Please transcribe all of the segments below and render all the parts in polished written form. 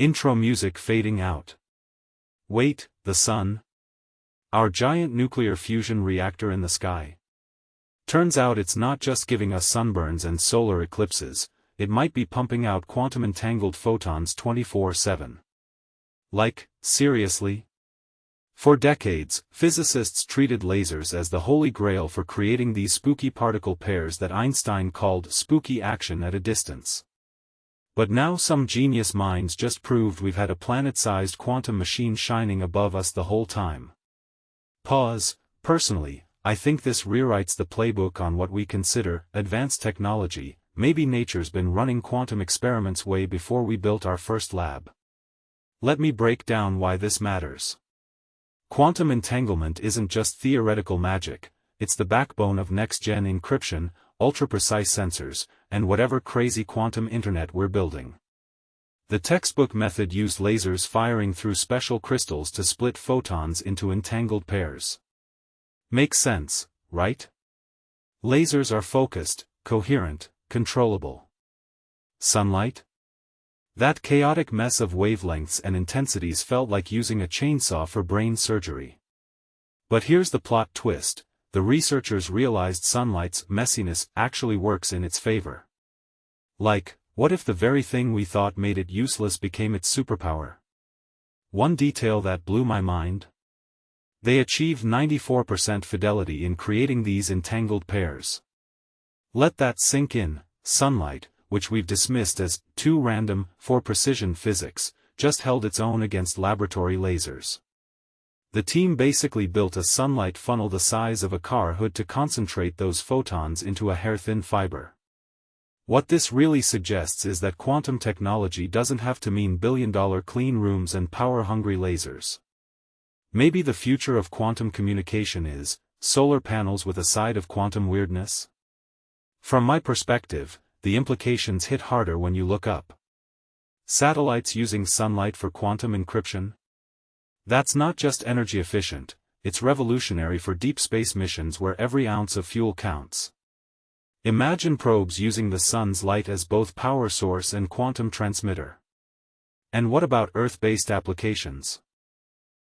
Intro music fading out. Wait, the sun? Our giant nuclear fusion reactor in the sky? Turns out it's not just giving us sunburns and solar eclipses, it might be pumping out quantum-entangled photons 24/7. Like, seriously? For decades, physicists treated lasers as the holy grail for creating these spooky particle pairs that Einstein called spooky action at a distance. But now some genius minds just proved we've had a planet-sized quantum machine shining above us the whole time. Pause. Personally, I think this rewrites the playbook on what we consider advanced technology. Maybe nature's been running quantum experiments way before we built our first lab. Let me break down why this matters. Quantum entanglement isn't just theoretical magic, it's the backbone of next-gen encryption, ultra-precise sensors, and whatever crazy quantum internet we're building. The textbook method used lasers firing through special crystals to split photons into entangled pairs. Makes sense, right? Lasers are focused, coherent, controllable. Sunlight? That chaotic mess of wavelengths and intensities felt like using a chainsaw for brain surgery. But here's the plot twist. The researchers realized sunlight's messiness actually works in its favor. Like, what if the very thing we thought made it useless became its superpower? One detail that blew my mind? They achieved 94% fidelity in creating these entangled pairs. Let that sink in. Sunlight, which we've dismissed as too random for precision physics, just held its own against laboratory lasers. The team basically built a sunlight funnel the size of a car hood to concentrate those photons into a hair-thin fiber. What this really suggests is that quantum technology doesn't have to mean billion-dollar clean rooms and power-hungry lasers. Maybe the future of quantum communication is solar panels with a side of quantum weirdness? From my perspective, the implications hit harder when you look up. Satellites using sunlight for quantum encryption? That's not just energy efficient, it's revolutionary for deep space missions where every ounce of fuel counts. Imagine probes using the sun's light as both power source and quantum transmitter. And what about Earth-based applications?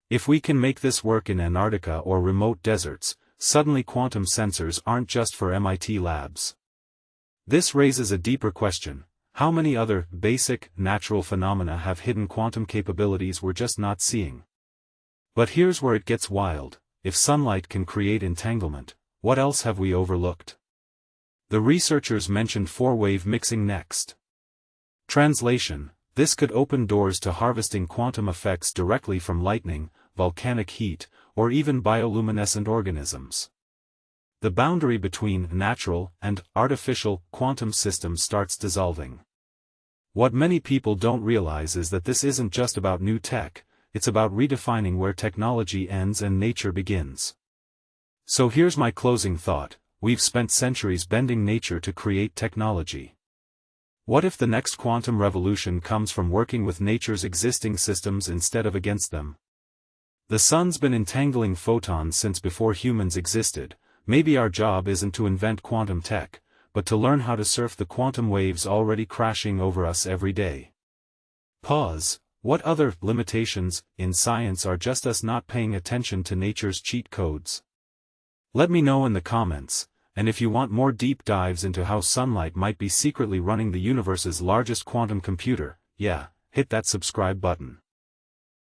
If we can make this work in Antarctica or remote deserts, suddenly quantum sensors aren't just for MIT labs. This raises a deeper question: how many other, basic, natural phenomena have hidden quantum capabilities we're just not seeing? But here's where it gets wild. If sunlight can create entanglement, what else have we overlooked? The researchers mentioned four-wave mixing next. Translation: this could open doors to harvesting quantum effects directly from lightning, volcanic heat, or even bioluminescent organisms. The boundary between natural and artificial quantum systems starts dissolving. What many people don't realize is that this isn't just about new tech, it's about redefining where technology ends and nature begins. So here's my closing thought: we've spent centuries bending nature to create technology. What if the next quantum revolution comes from working with nature's existing systems instead of against them? The sun's been entangling photons since before humans existed. Maybe our job isn't to invent quantum tech, but to learn how to surf the quantum waves already crashing over us every day. Pause. What other limitations in science are just us not paying attention to nature's cheat codes? Let me know in the comments, and if you want more deep dives into how sunlight might be secretly running the universe's largest quantum computer, hit that subscribe button.